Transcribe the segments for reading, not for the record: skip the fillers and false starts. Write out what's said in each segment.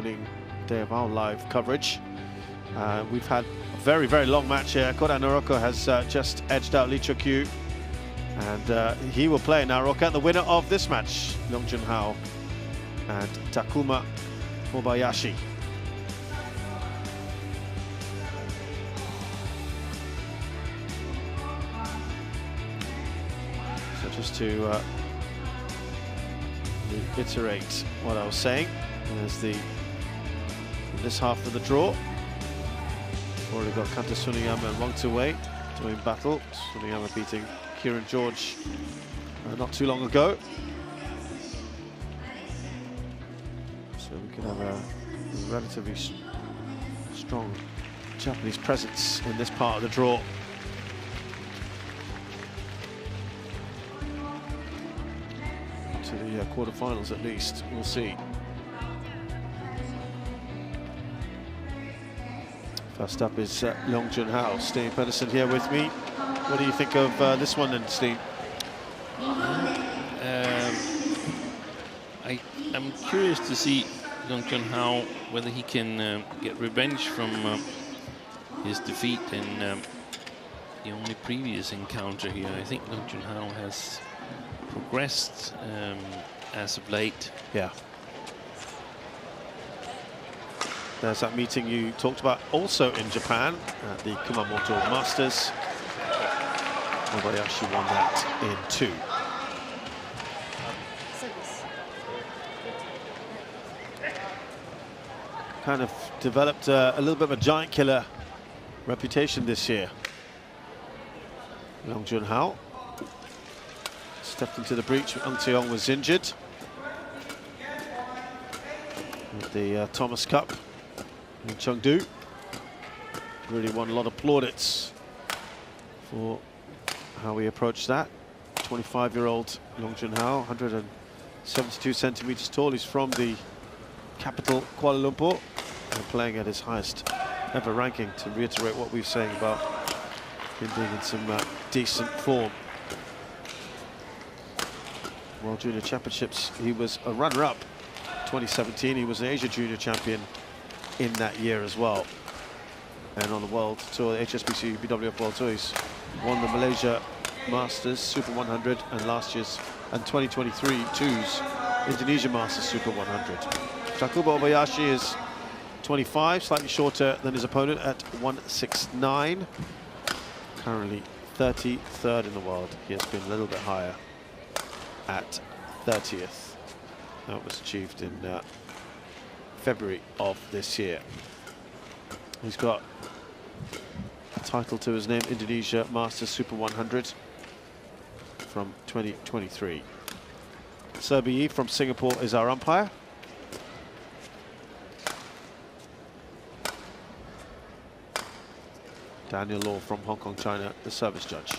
Day of our live coverage. We've had a very, very long match here. Kota Naroka has just edged out Lee Chuk-kyu, and he will play Naroka. The winner of this match, Leong Jun Hao and Takuma Obayashi. So just to reiterate what I was saying, there's this half of the draw. Already got Kanta Suniyama and Wang Tzu-wei doing battle. Suniyama beating Kieran George not too long ago. So we could have a relatively strong Japanese presence in this part of the draw. To the quarterfinals at least, we'll see. First up is Leong Jun Hao. Steve Pedersen here with me. What do you think of this one then, Steve? I'm curious to see Leong Jun Hao, whether he can get revenge from his defeat in the only previous encounter here. I think Leong Jun Hao has progressed as of late. Yeah. There's that meeting you talked about also in Japan at the Kumamoto Masters. Obayashi won that in 2. Kind of developed a little bit of a giant killer reputation this year. Leong Jun Hao stepped into the breach when Ung Tae-yong was injured with the Thomas Cup in Chengdu. Really won a lot of plaudits for how we approached that. 25-year-old Leong Jun Hao, 172 centimeters tall. He's from the capital, Kuala Lumpur, and playing at his highest ever ranking, to reiterate what we were saying about him being in some decent form. World Junior Championships, he was a runner-up. 2017, he was an Asia Junior Champion in that year as well. And on the World Tour, the HSBC BWF World Tour, he's won the Malaysia Masters Super 100 and last year's and 2023's Indonesia Masters Super 100. Takuma Obayashi is 25, slightly shorter than his opponent at 169. Currently 33rd in the world. He has been a little bit higher at 30th. That was achieved in February of this year. He's got a title to his name, Indonesia Masters Super 100 from 2023. Serbi from Singapore is our umpire. Daniel Law from Hong Kong, China, the service judge.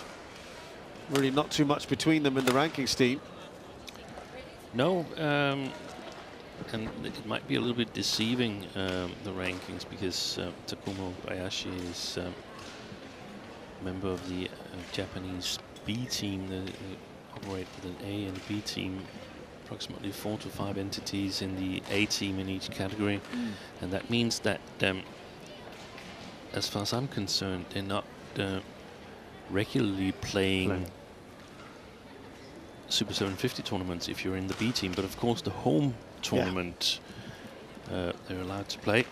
Really not too much between them in the rankings, team. No, and it might be a little bit deceiving, the rankings, because Takuma Obayashi is a member of the Japanese B team. They operate with an A and B team, approximately 4 to 5 entities in the A team in each category. And that means that, as far as I'm concerned, they're not regularly playing Super 750 tournaments if you're in the B team, but of course the home tournament, they're allowed to play.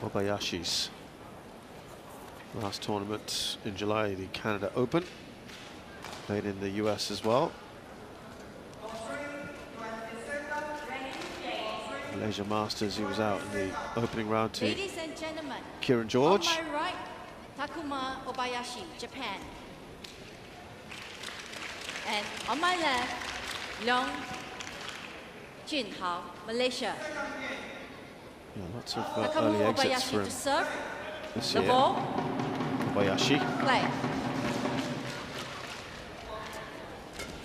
Obayashi's last tournament in July, the Canada Open, played in the US as well. Malaysia Masters, he was out in the opening round to Ladies and gentlemen, Kieran George. on my right, Takuma Obayashi, Japan. And on my left, Leong Jun Hao, Malaysia. Yeah, lots of Takuma early exits Obayashi for him to serve. this The year. ball, Obayashi play.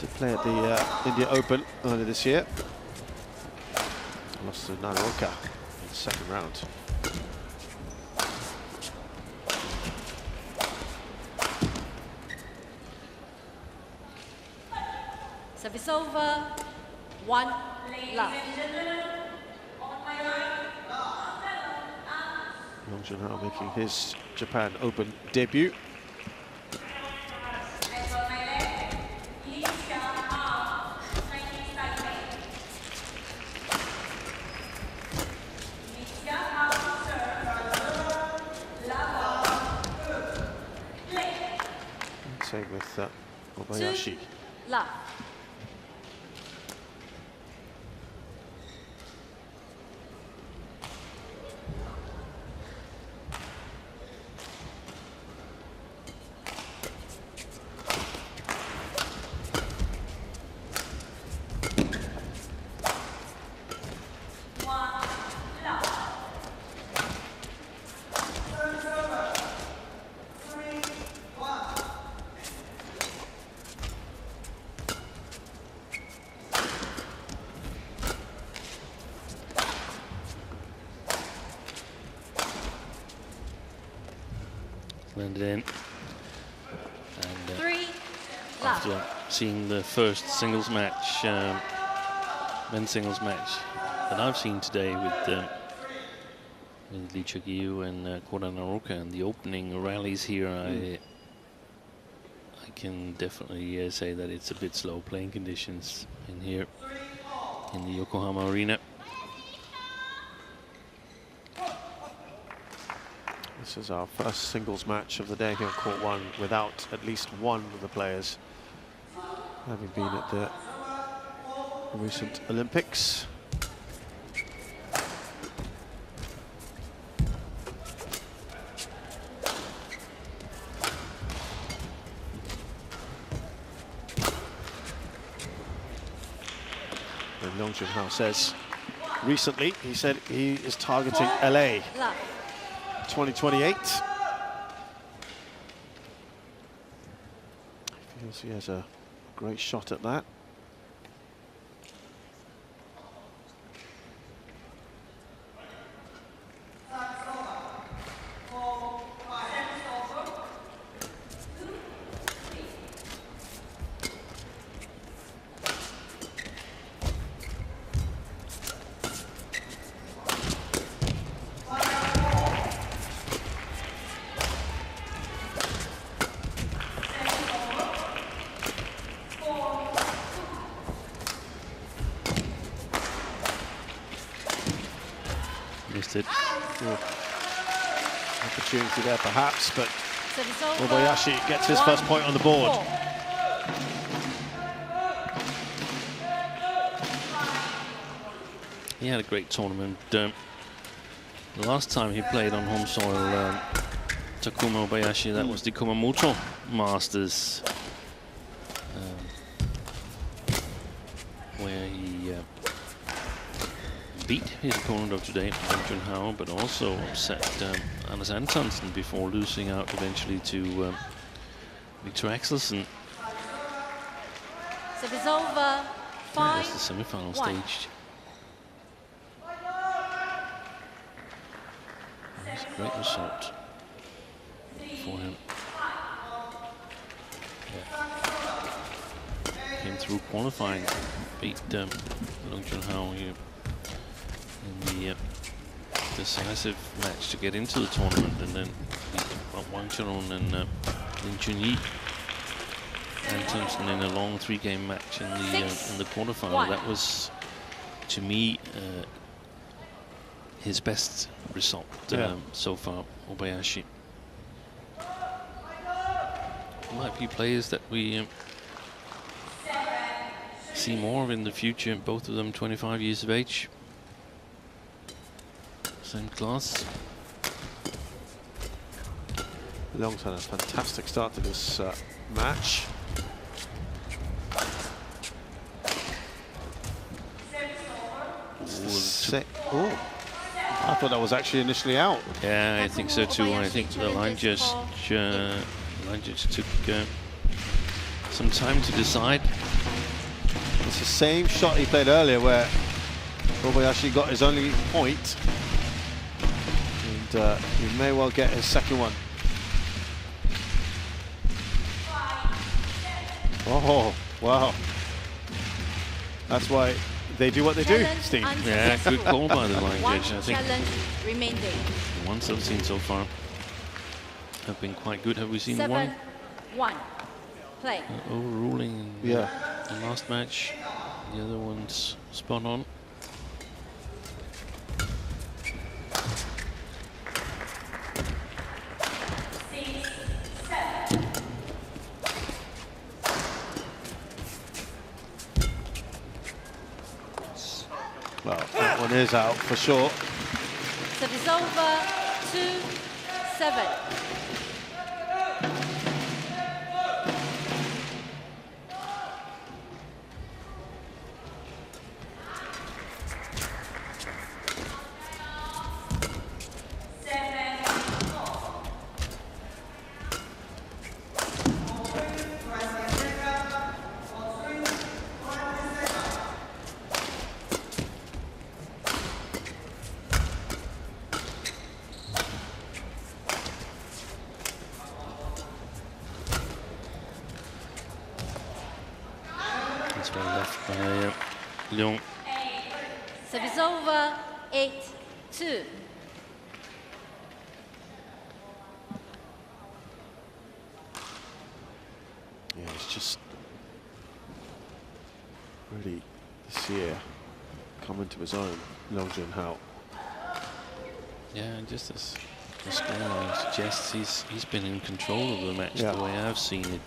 did play at the India Open earlier this year. Lost to Naroka in the second round. Service over. 1 love. Leong Jun Hao making his Japan Open debut. Same with Obayashi. 2 love. Landed in. And 3 after love. seeing the first singles match, men's singles match that I've seen today with Lee Chuk-yu and Kora Naoka and the opening rallies here, I can definitely say that it's a bit slow playing conditions in here in the Yokohama arena. This is our first singles match of the day here on Court 1 without at least one of the players having been at the recent Olympics. And Leong Jun Hao says recently, he said he is targeting LA. Love. 2028. Feels he has a great shot at that. Missed it. Opportunity there perhaps, but Service over. Obayashi gets his first point on the board. 4. He had a great tournament. The last time he played on home soil, Takuma Obayashi, that was the Kumamoto Masters, where he beat his opponent of today, Leong Jun Hao, but also upset Anders Antonsen before losing out eventually to Victor Axelsen. Service over. That 5 was the semi-final 1. stage. That's a great result for him. Came through qualifying, beat Leong Jun Hao here in the decisive match to get into the tournament, and then beat Wang Charon and Lin Chunyi Antonsen in a long 3-game match in the quarterfinal. 1. That was, to me, his best result so far, Obayashi. Might be players that we see more of in the future, both of them 25 years of age. Same class. Leong's had a fantastic start to this match. Oh, I thought that was actually initially out. Yeah, I think so too. I think the line just took some time to decide. It's the same shot he played earlier where Obayashi got his only point, and he may well get his second one. Oh, wow. That's why they do what they do, Challenge Steve. Yeah, good call by the line One judge. I think challenge remaining. the ones I've seen so far have been quite good. Have we seen 7-1. one Play. overruling in Yeah. the last match? The other one's spot on. Well, that one is out for sure. Service over. 2-7. That's well left by Leong. Service over. 8-2. Yeah, it's just really this year coming to his own, Leong Jun Hao. Yeah, just as the scoreline suggests, he's been in control of the match the way I've seen it.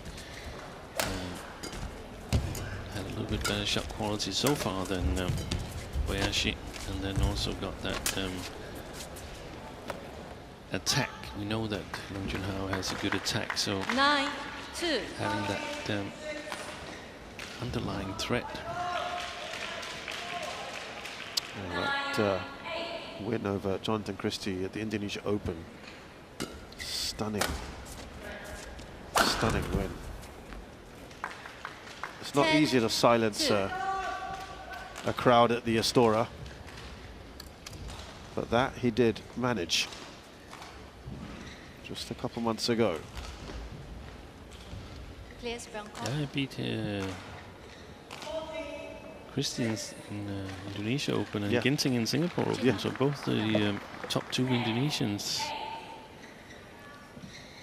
Had a little bit better shot quality so far than Obayashi, and then also got that attack. We know that Leong Jun Hao has a good attack, so 9-2. having that underlying threat. That win over Jonathan Christie at the Indonesia Open. Stunning win. It's not 10, easy to silence 2. a crowd at the Astora, but that he did manage just a couple months ago. Clears Bangkok. Yeah, he beat Christians in Indonesia Open and Ginting in Singapore Open. Yeah. So both the top two Indonesians.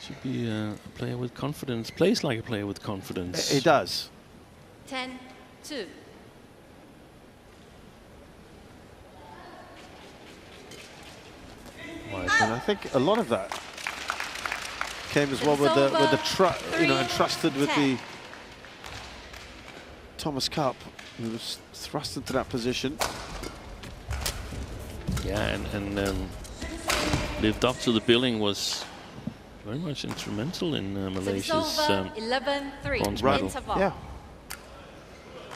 Should be a player with confidence. Plays like a player with confidence. He does. 10-2. And I think a lot of that came as well with the entrusted with the Thomas Cup. He was thrust into that position. Yeah, and lived up to the billing, was very much instrumental in Malaysia's 11-3. bronze medal. Yeah.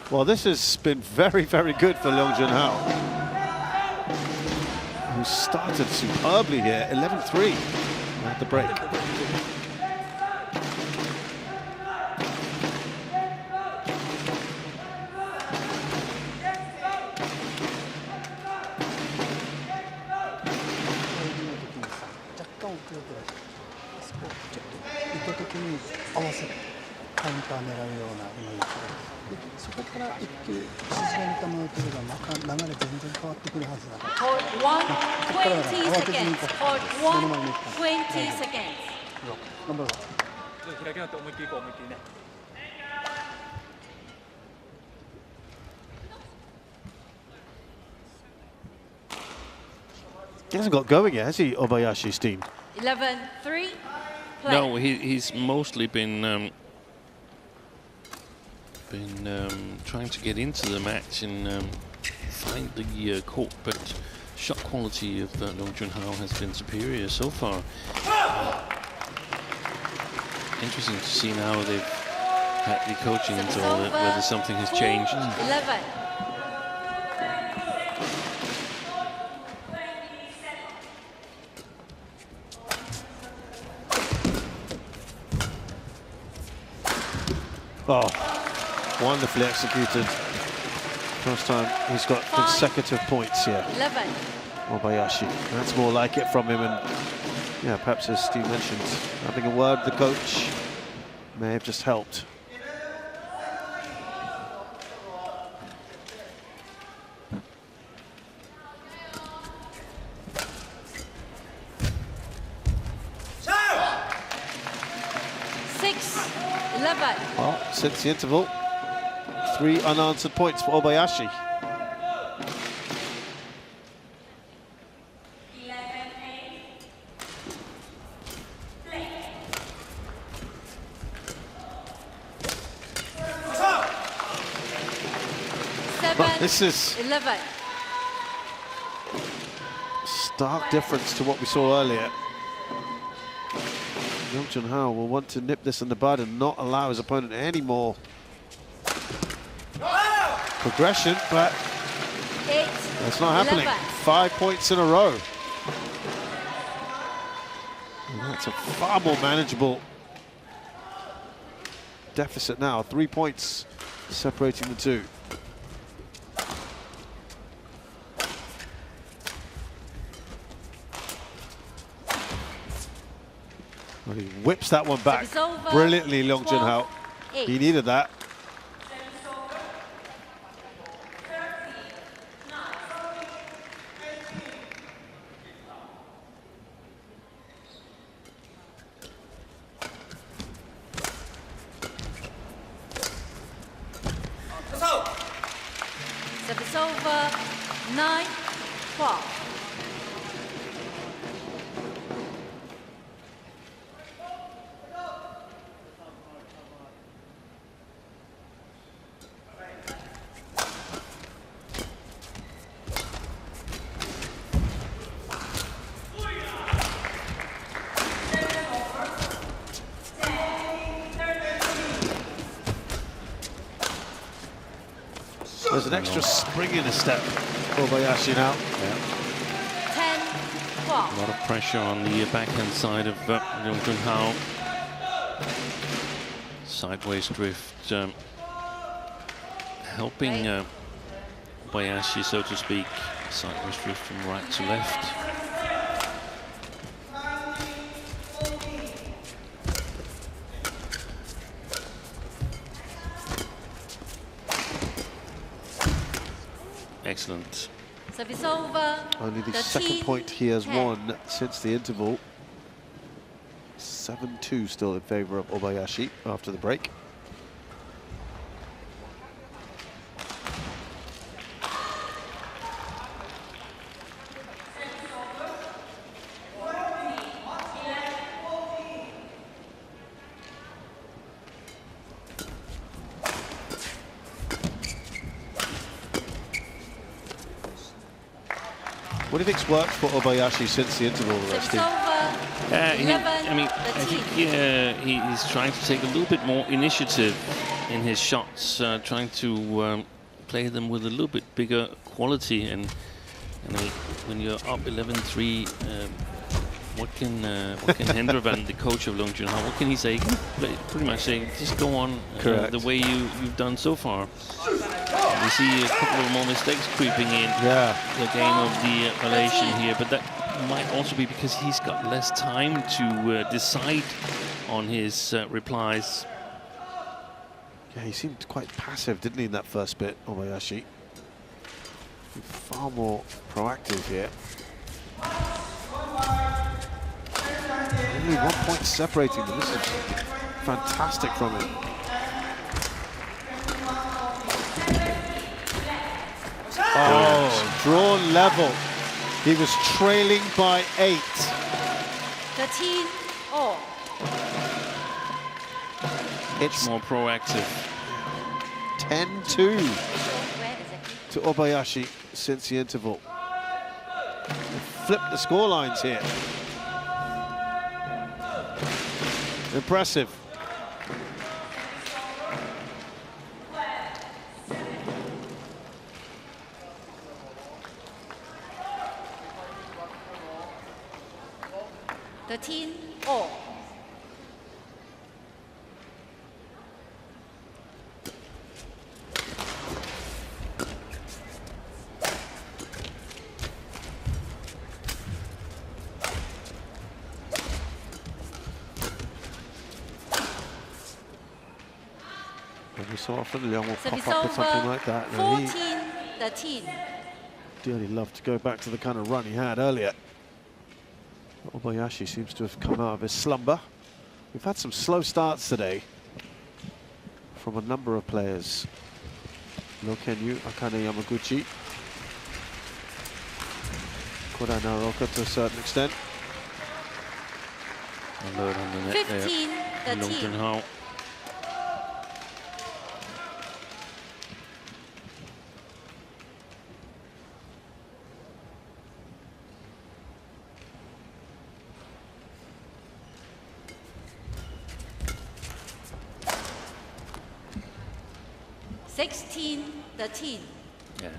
Well, this has been very, very good for Leong Jun Hao, who started superbly here, 11-3 at the break. Hold 1, 20 seconds. Hold 1, 20 seconds. He hasn't got going yet, has he, Obayashi's team? 11-3. Play. No, he's mostly been trying to get into the match and find the court, but shot quality of Leong Jun Hao has been superior so far. Interesting to see now they've had the coaching and all that, whether something has changed. 11. Oh, wonderfully executed. First time he's got consecutive points here. 11. Obayashi. That's more like it from him. And yeah, perhaps as Steve mentioned, having a word with the coach may have just helped. 11. Well, since the interval, 3 unanswered points for Obayashi. 7. This is 11. stark difference to what we saw earlier. Leong Jun Hao will want to nip this in the bud and not allow his opponent any more progression, but 8. that's not happening. 11. 5 points in a row. And that's a far more manageable deficit now. 3 points separating the two. Well, he whips that one back brilliantly, Leong Jun Hao. He needed that. Service over. 9-12. There's an extra spring in his step for Obayashi now. Yeah. 10-12. A lot of pressure on the backhand side of Leong Jun Hao. Sideways drift, helping Obayashi, so to speak. Sideways drift from right to left. Excellent. Service over. Only the 13, second point he has 10. won since the interval. 7-2 still in favor of Obayashi after the break. What do you think's worked for Obayashi since the interval, Service Steve? over. I 11, think he's trying to take a little bit more initiative in his shots, trying to play them with a little bit bigger quality. And when you're up 11-3, what can Hendrevan, the coach of Leong Jun Hao, what can he say? He can pretty much say, just go on the way you've done so far. We see a couple of more mistakes creeping in the game of the Malaysian here, but that might also be because he's got less time to decide on his replies. Yeah, he seemed quite passive, didn't he, in that first bit, Obayashi? Far more proactive here. Only 1 point separating them. This is fantastic from him. Oh, draw level. He was trailing by 8. 13-all. It's more proactive. 10-2 to Obayashi since the interval. Flip the score lines here. Impressive. All. Every so often, Leong will Service pop up with something like that. 14-13. Dearly love to go back to the kind of run he had earlier. Obayashi seems to have come out of his slumber We've had some slow starts today from a number of players. No Kenyu, Akane Yamaguchi, Kodai Naoka to a certain extent. Alert on the net 15, there. Leong Jun Hao. Yeah.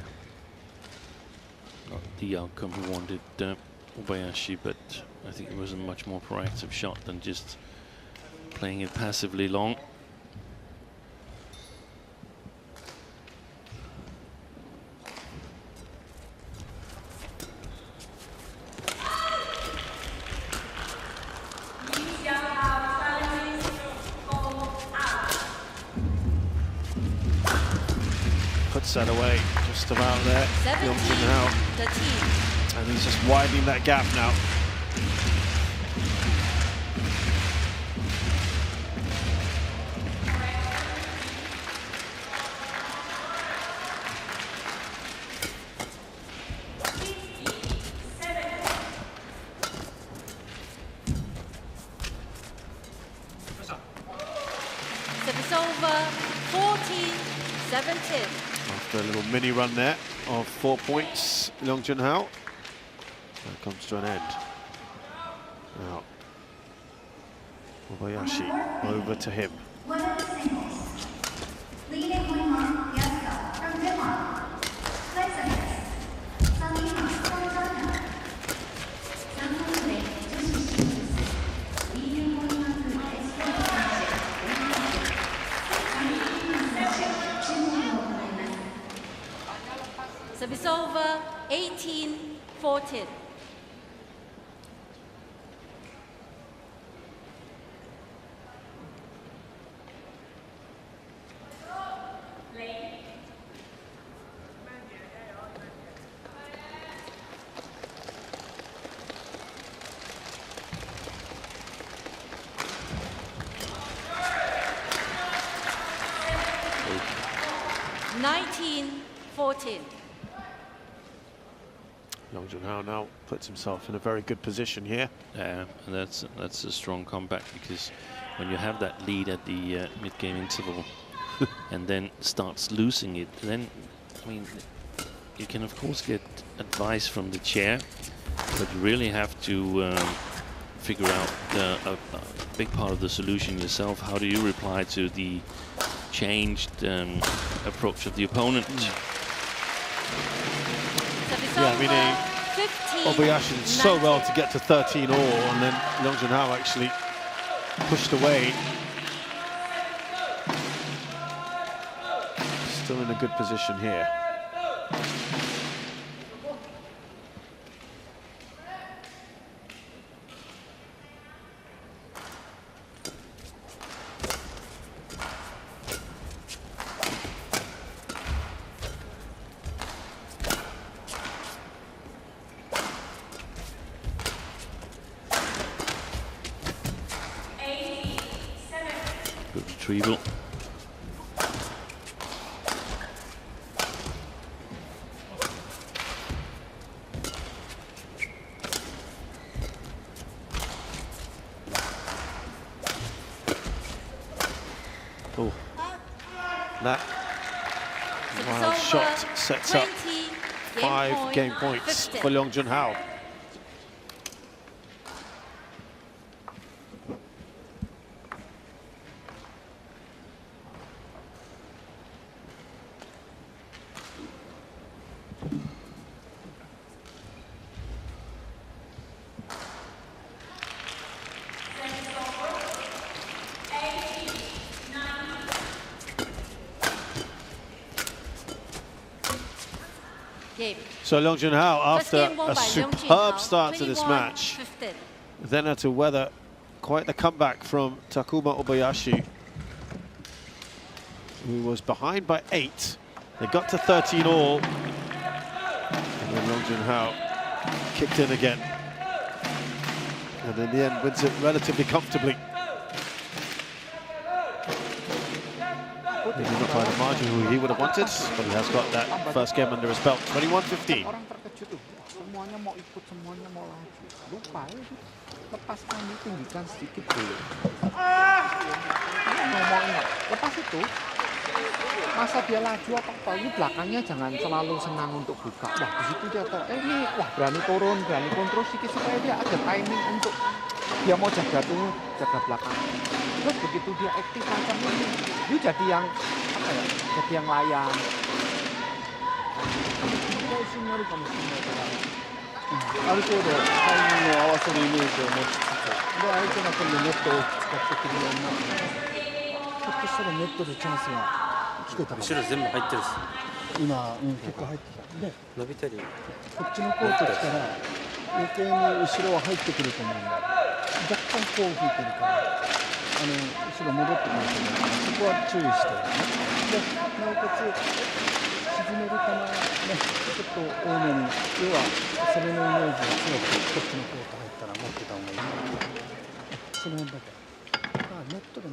Not the outcome he wanted, Obayashi, but I think it was a much more proactive shot than just playing it passively long. Puts that away, just about there. Leong Jun Hao. And he's just widening that gap now. Service over, 14-17. After a little mini run there of 4 points, Leong Jun Hao. That comes to an end. Now, Obayashi over to him. Service over, 18-14. Leong Jun Hao now puts himself in a very good position here. Yeah, and that's a strong comeback, because when you have that lead at the mid-game interval and then starts losing it, then, I mean, you can of course get advice from the chair, but you really have to figure out a big part of the solution yourself. How do you reply to the changed approach of the opponent? Yeah, I mean, Obayashi did so well to get to 13 all, and then Leong Jun Hao actually pushed away. Still in a good position here. Good retrieval. Oh, that wild shot sets up 5 game points for Leong Jun Hao. So Leong Jun Hao, after a superb start to this match, then had to weather quite the comeback from Takuma Obayashi, who was behind by 8. They got to 13 all, and then Leong Jun Hao kicked in again, and in the end wins it relatively comfortably. Maybe not by the margin who he would have wanted, but he has got that first game under his belt. 21-15. Orang terkejut tuh, semuanya mau ikut, semuanya mau laju. Lupa ya, lepaskan ini, tinggikan sedikit dulu. Ini ngomongnya, lepas itu, masa dia laju apa ini belakangnya jangan selalu senang untuk buka. Wah di situ dia ini wah berani turun terus sedikit supaya dia ada timing untuk dia mau jaga tuh, jaga belakang. Terus begitu dia aktif macam ini, dia jadi yang apa ya? Jadi yang layang.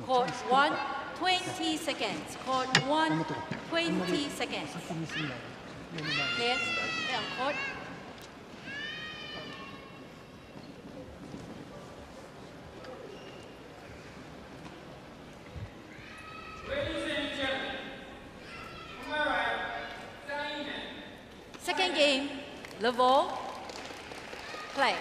Court 1, 20 seconds. Court 1, 20 seconds. Players, stay on court. Second game, level, play.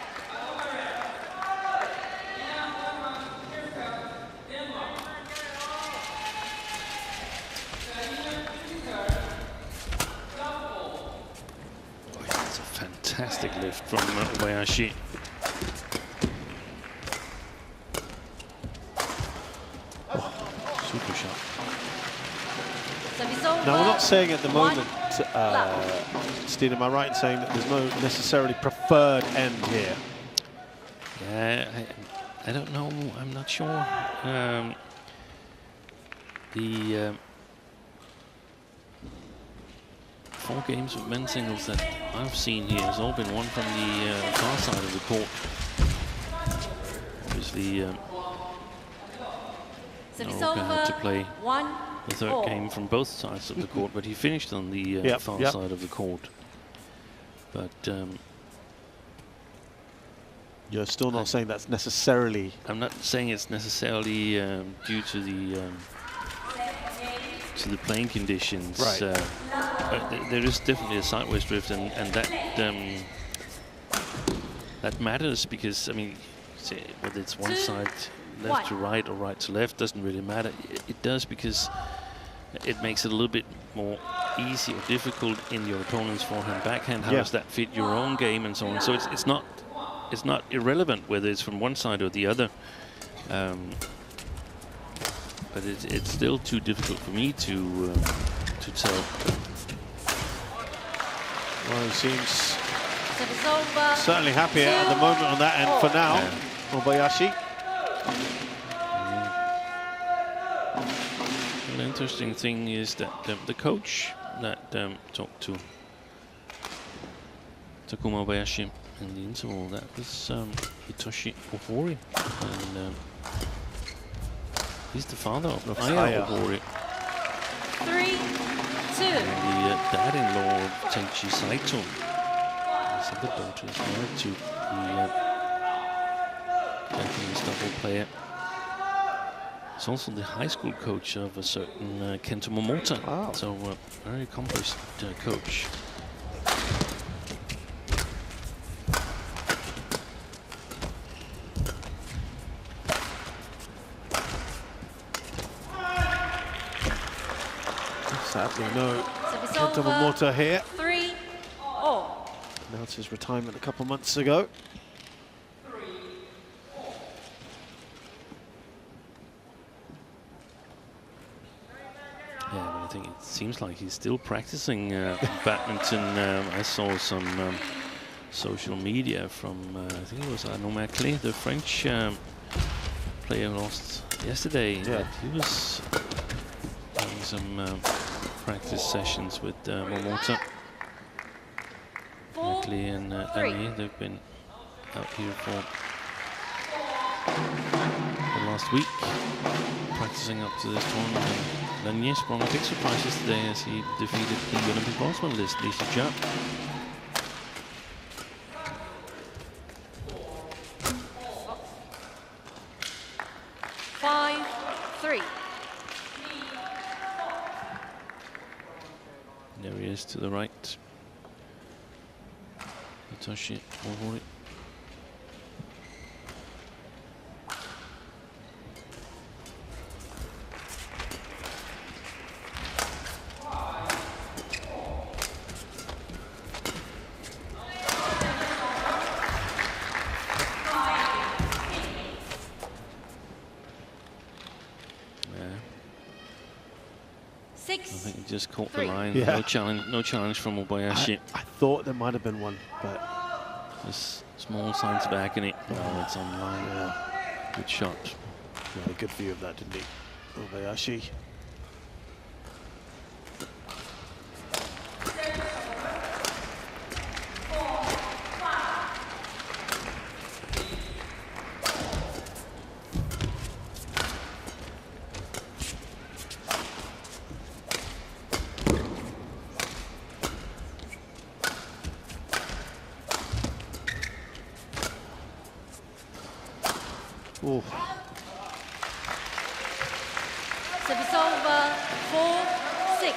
That's a fantastic lift from Obayashi. Super shot. Now, we're not saying at the moment, Steve, am I right in saying that there's no necessarily preferred end here? Yeah, I don't know. I'm not sure. The 4 games of men's singles that I've seen here has all been won from the far side of the court. Obviously, Naoka had to play the third game from both sides of the court, but he finished on the far side of the court. But you're still not saying that's necessarily... I'm not saying it's necessarily due to the playing conditions. Right. There is definitely a sideways drift, and that matters because, I mean, whether it's one side left to right or right to left doesn't really matter. It does because it makes it a little bit more easy or difficult in your opponent's forehand backhand. How does that fit your own game and so on? So it's not irrelevant whether it's from one side or the other. But it's still too difficult for me to tell. Well, he seems certainly happier at the moment on that end for now. Obayashi. The interesting thing is that the coach that talked to Takuma Obayashi in the interval, that was Hitoshi Ohori, and he's the father of Aya Ohori. 3-2. And the dad-in-law of Tenchi Saito. His other daughter is married to the Japanese double player. He's also the high school coach of a certain Kento Momota. Wow. So very accomplished coach. Sadly, no Kento Momota here. 3-all. Announced his retirement a couple months ago. Yeah, but I think it seems like he's still practicing badminton. I saw some social media from, I think it was Arnaud Maclé, the French player lost yesterday. Yeah. He was having some practice sessions with Momota. Maclé and Danier, they've been out here for the last week, practicing up to this tournament. Lanier sprung a big surprise yesterday as he defeated the Olympic bronze medalist Lee Si-ja. There he is to the right. Hitoshi Ohori. I think he just caught the line. Yeah. No challenge from Obayashi. I thought there might have been one, but There's small signs back in it. No, it's on line. yeah, Good shot. he had a good view of that, didn't he? Obayashi. Oh, Service over 4-6.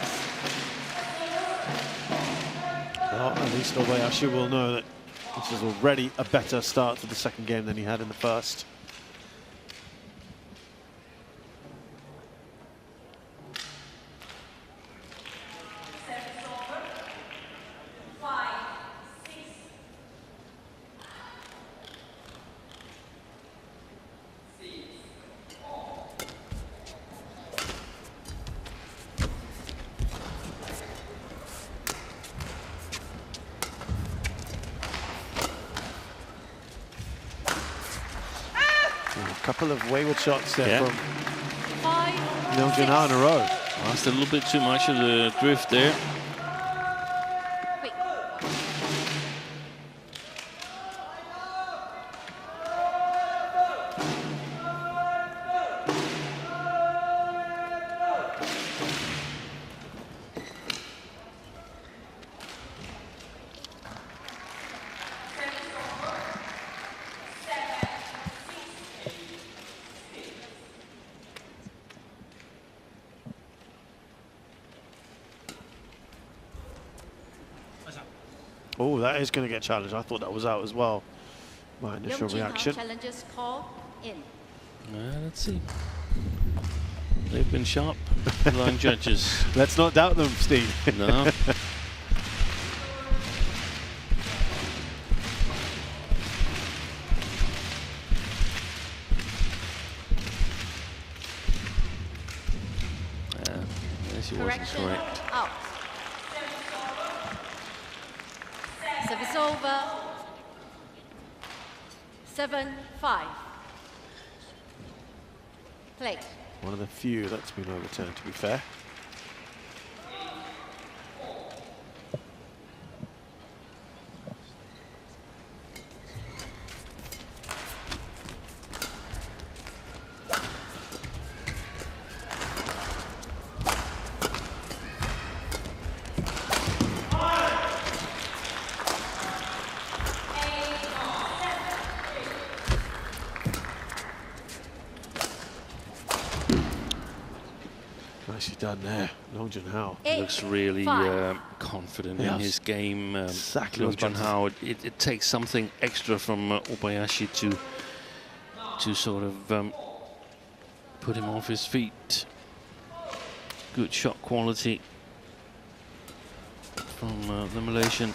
well, at least Obayashi will know that this is already a better start to the second game than he had in the first. A couple of wayward shots there Yeah. from 5, Leong Jun Hao in a row. Lost a little bit too much of the drift there. Quick. Oh, that is going to get challenged. I thought that was out as well. My initial Leong Jun Hao reaction. challenges call in. Let's see. They've been sharp, the line judges. Let's not doubt them, Steve. No. Yes, he wasn't Correction correct. out. Service over 7-5. Play. One of the few that's been overturned, to be fair. Nicely done there, Leong Jun Hao. Looks really 5. confident Yeah, in his game. exactly Leong Jun Hao. It takes something extra from Obayashi to sort of put him off his feet. Good shot quality from the Malaysian.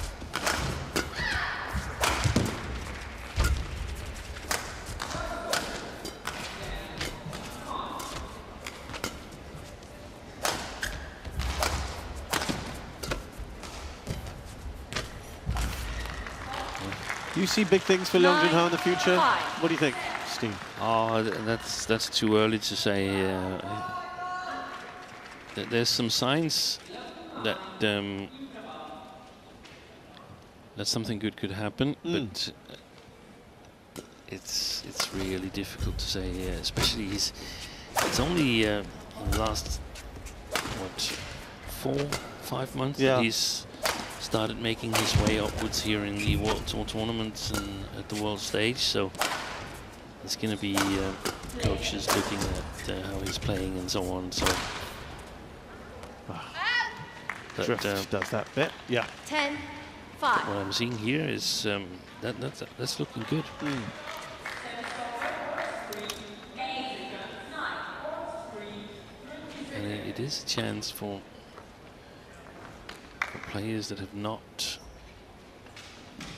Do you see big things for Leong Jun Hao in the future? 9-5. What do you think, Steve? Oh, that's too early to say. There's some signs that that something good could happen, but it's really difficult to say. Especially it's only in the last what, 4-5 months Yeah. that he's started making his way upwards here in the World Tour tournaments and at the world stage. So it's going to be coaches looking at how he's playing and so on. So Drift does that bit. Yeah. 10-5. what I'm seeing here is that's looking good. And it is a chance for players that have not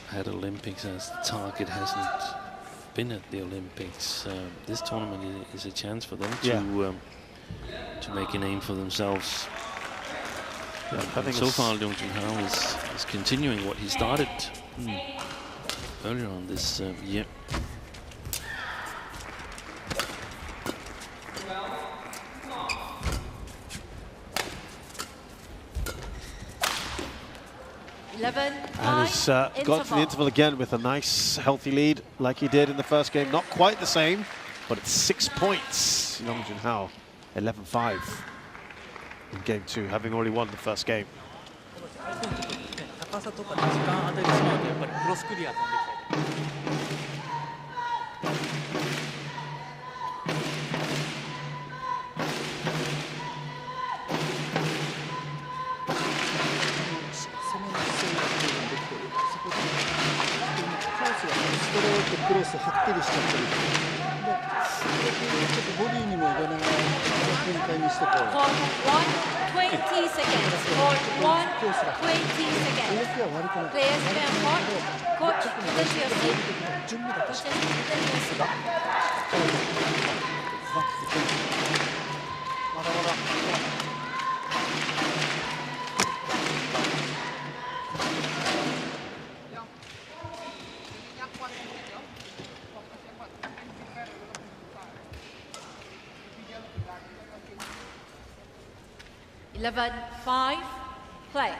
had Olympics, as the target hasn't been at the Olympics. This tournament is a chance for them to make a name for themselves. Yeah, So far, Leong Jun Hao is continuing what he started earlier on this year. And he's got to the interval again with a nice, healthy lead, like he did in the first game. Not quite the same, but it's 6 points. Leong Jun Hao, 11-5 in game 2, having already won the first game. 高さとかで時間与えてしまうとやっぱりクロスクリア飛んできたり。ストレートクロスはっきりしちゃってるで、ちょっとボディにも入れながら展開にしてこう。 120 seconds. For 120 seconds. 動きは悪くない。 Players can hot. Coach, this is your seat. 準備だけ Coach, し this is your seat. まだまだ。 11-5. Play.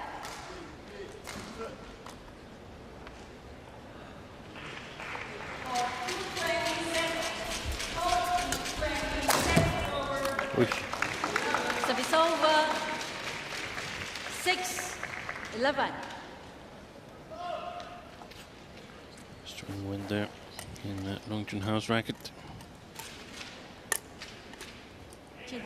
Service over. 6-11. Strong wind there in Leong Jun Hao's racket. Quick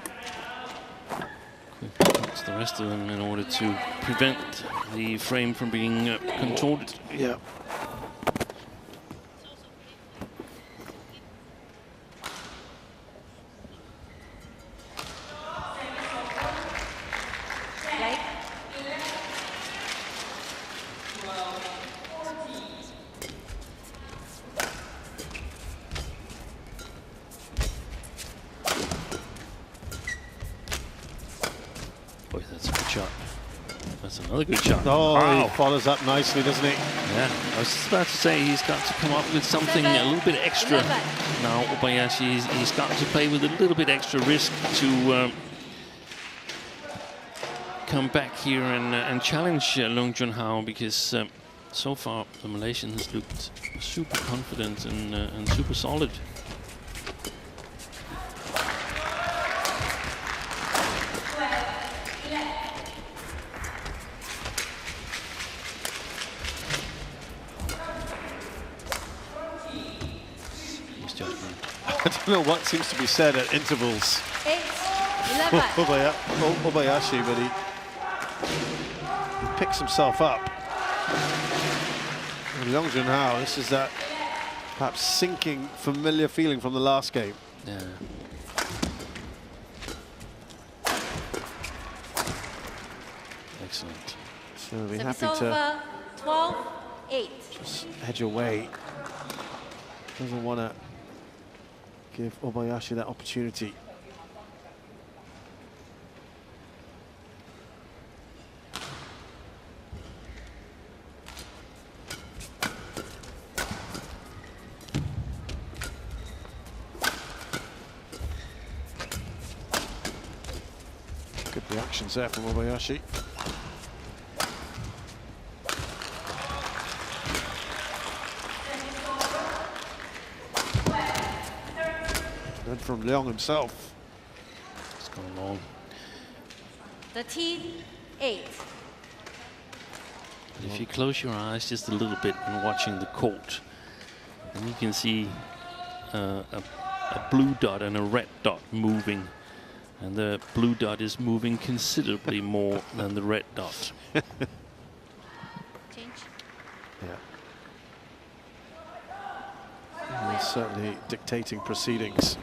the rest of them in order to prevent the frame from being contorted. Yeah. Play. Boy, that's a good shot. That's another good shot. Oh, Wow. he follows up nicely, doesn't he? Yeah, I was just about to say he's got to come up with something a little bit extra. Now Obayashi, he's got to play with a little bit extra risk to come back here and challenge Leong Jun Hao, because so far the Malaysian has looked super confident and super solid. I don't know what seems to be said at intervals. 8-11. Obayashi, but he picks himself up. And Leong Jun Hao, this is that perhaps sinking, familiar feeling from the last game. Yeah. Excellent. So we'll be Service happy to over. 12-8. just edge away. Doesn't want to give Obayashi that opportunity. Good reactions there from Obayashi. And from Leong himself. It's gone long. 13-8. If you close your eyes just a little bit when watching the court, and you can see a blue dot and a red dot moving, and the blue dot is moving considerably more than the red dot. Change. Yeah. He's certainly dictating proceedings.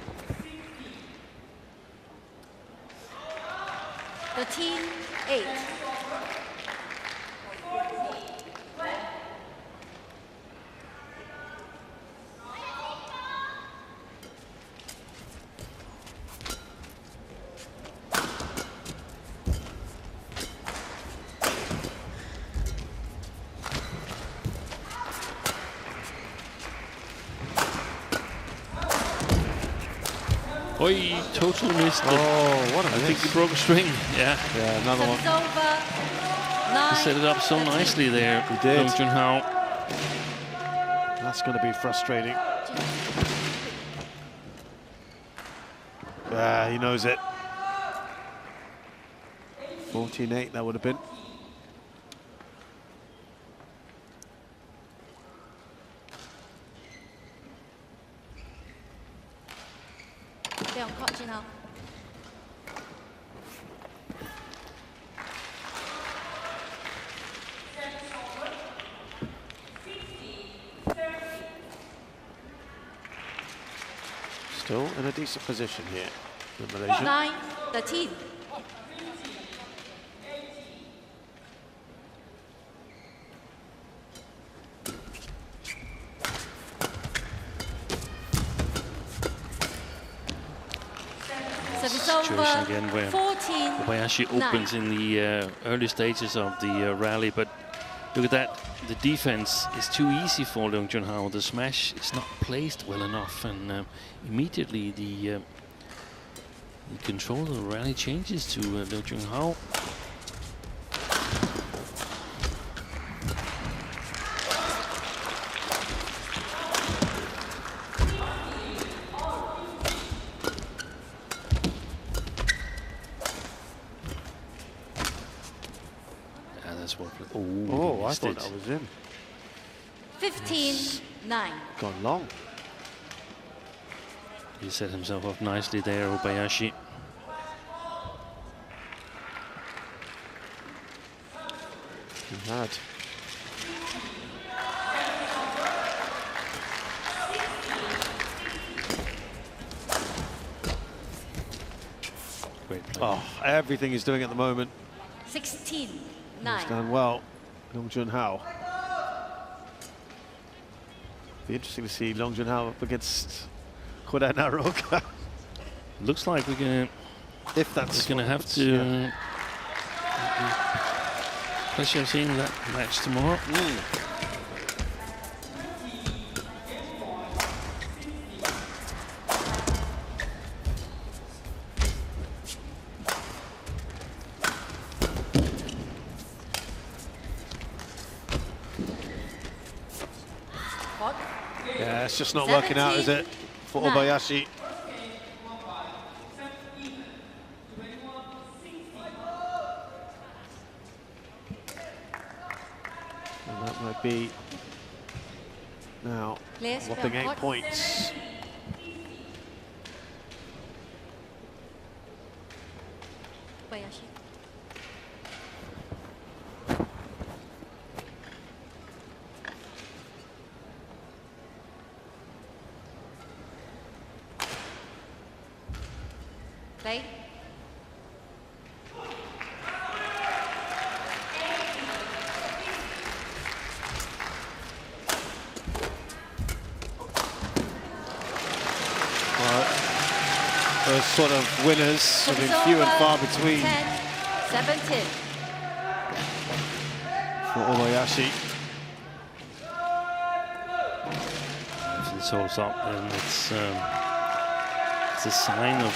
13-8. Oi, total missed it. Oh, what a I think miss. he broke a string. Yeah. Yeah, another one. Service over. He set it up so 9-13. nicely there. He did. Leong Jun Hao. That's going to be frustrating. He knows it. 14-8, that would have been. Leong Jun Hao. Still in a decent position here in Malaysia. 9-13. Service Situation over. again where 14. Obayashi opens in the early stages of the rally, but look at that. The defense is too easy for Leong Jun Hao. The smash is not placed well enough, and immediately the control of the rally changes to Leong Jun Hao. Oh, I thought that was in. 15-9. Gone long. He set himself up nicely there, Obayashi. He had. Great play. Oh, everything he's doing at the moment. 16-9. He's done well. Leong Jun Hao. Be interesting to see Leong Jun Hao up against Koda Naroka. Looks like we're gonna have to pleasure of seeing that match tomorrow. Yeah, it's just not working out, is it, for Obayashi? And that might be now whopping 8 points. Obayashi. Play. Those sort of winners have been few and far between 10-17. for Obayashi. If this holds up, then it's a sign of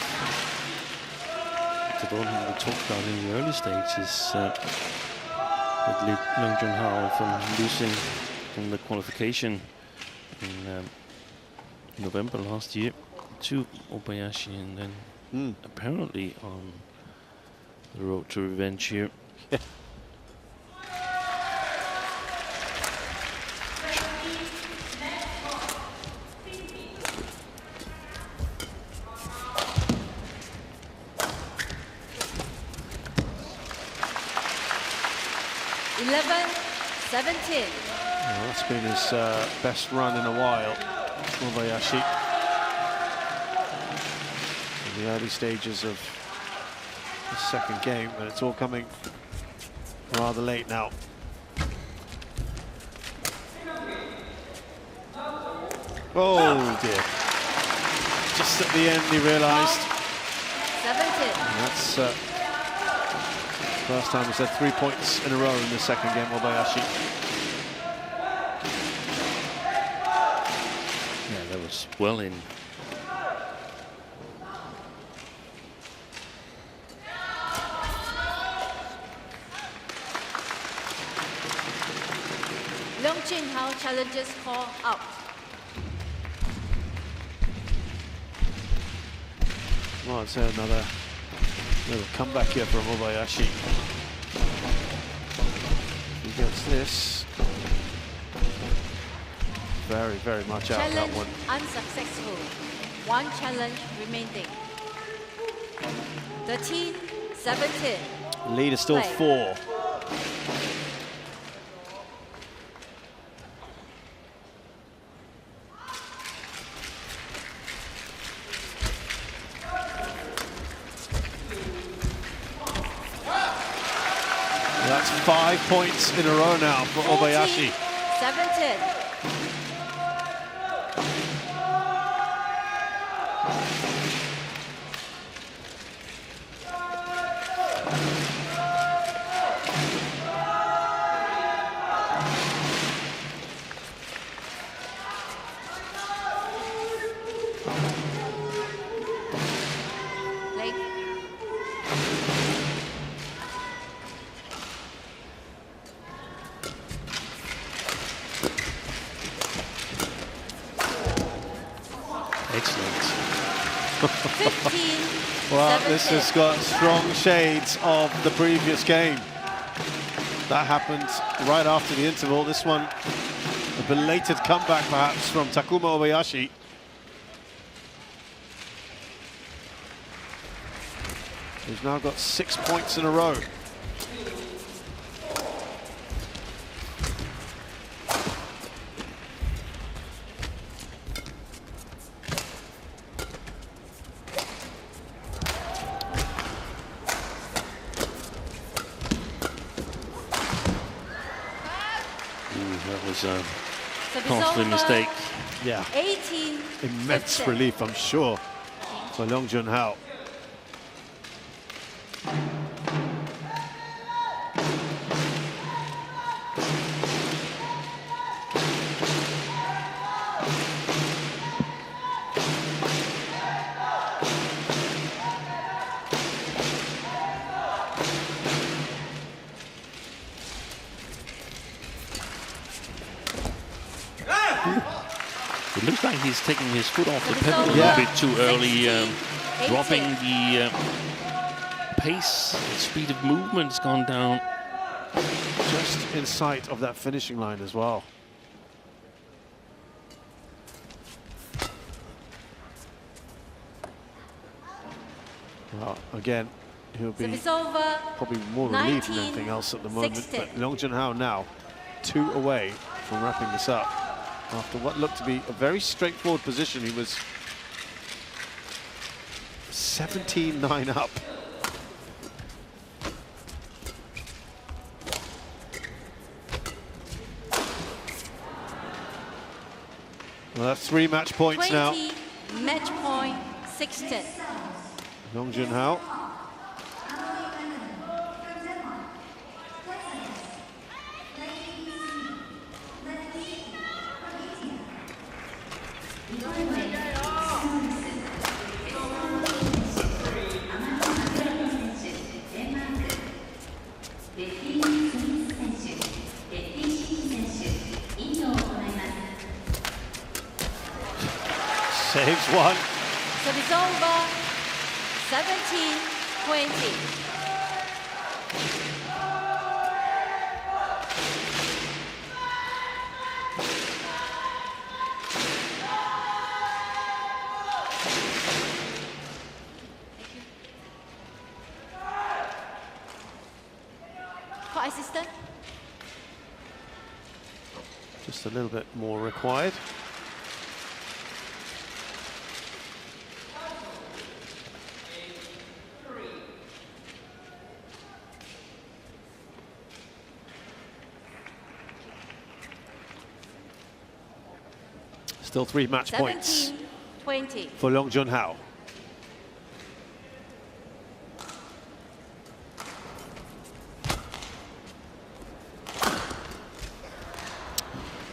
the development we talked about in the early stages with Leong Jun Hao from losing in the qualification in November last year to Obayashi, and then apparently on The road to revenge here. Yeah. Well, that's been his best run in a while, Obayashi. In the early stages of the second game, but it's all coming rather late now. Oh dear. Just at the end he realised. That's first time he's had 3 points in a row in the second game, Obayashi. Yeah, that was well in. Leong Jun Hao challenges call out. Well, it's another little comeback here from Obayashi. He gets this. Very, very much out that Challenge one. unsuccessful. One challenge remaining. 13-17. Lead is still Play. 4. That's 5 points in a row now for Obayashi. 17. Well, this has got strong shades of the previous game. That happened right after the interval. This one, a belated comeback perhaps from Takuma Obayashi. He's now got 6 points in a row. That was a costly mistake. Yeah. 18. Immense relief, I'm sure, for Leong Jun Hao. It looks like he's taking his foot off the pedal a little bit too early, dropping the pace, the speed of movement's gone down. Just in sight of that finishing line as well. Well, again, he'll be probably more relieved than anything else at the moment. But Leong Jun Hao now 2 away from wrapping this up. After what looked to be a very straightforward position, he was 17-9 up. Well, that's 3 match points 20, now. Match point 16. Leong Jun Hao. Saves one. Service over. 17-20. Court assistant. Just a little bit more required. Still 3 match points 17-20. for Leong Jun Hao.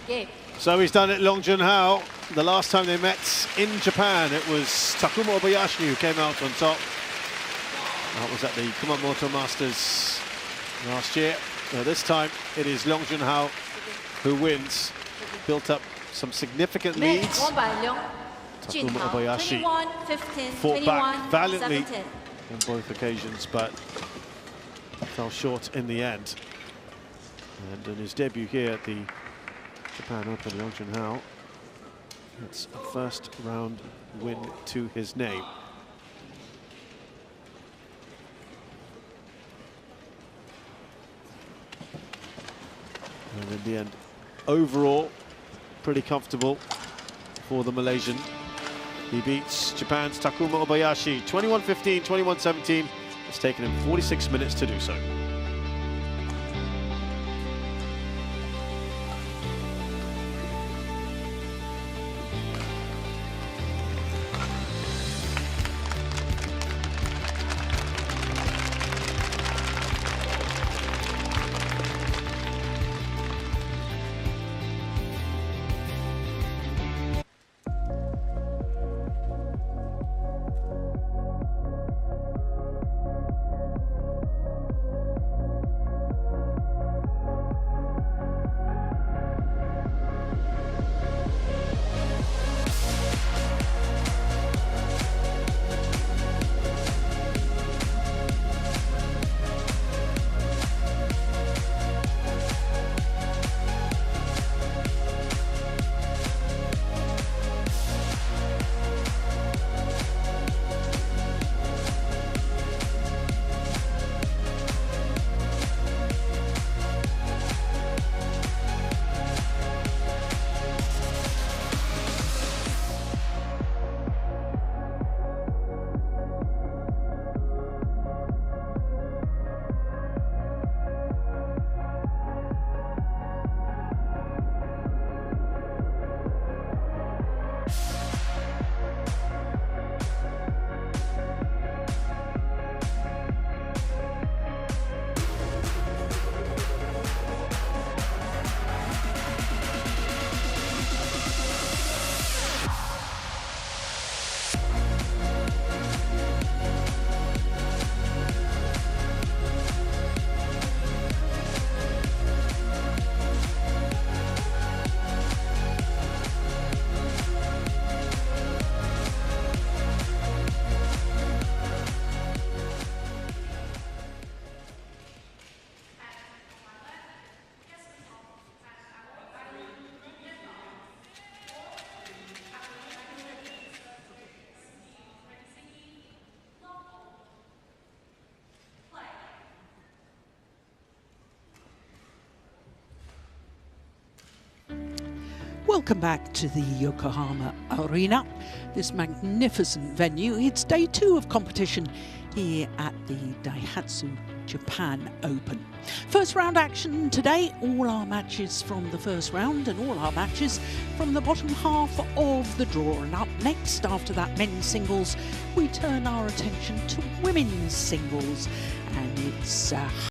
Game. So he's done it, Leong Jun Hao. The last time they met in Japan, it was Takuma Obayashi who came out on top. That was at the Kumamoto Masters last year. Now this time, it is Leong Jun Hao who wins. Built up some significant Match leads. won by Leong Jun Takuma Hao. Obayashi 21-15, fought back valiantly 21-17. on both occasions, but fell short in the end. And in his debut here at the Japan Open, Leong Jun Hao, it's a first round win to his name. And in the end, overall, pretty comfortable for the Malaysian. He beats Japan's Takuma Obayashi 21-15, 21-17. It's taken him 46 minutes to do so. Welcome back to the Yokohama Arena, this magnificent venue. It's day 2 of competition here at the Daihatsu Japan Open. First round action today, all our matches from the first round and all our matches from the bottom half of the draw. And up next, after that men's singles, we turn our attention to women's singles. And it's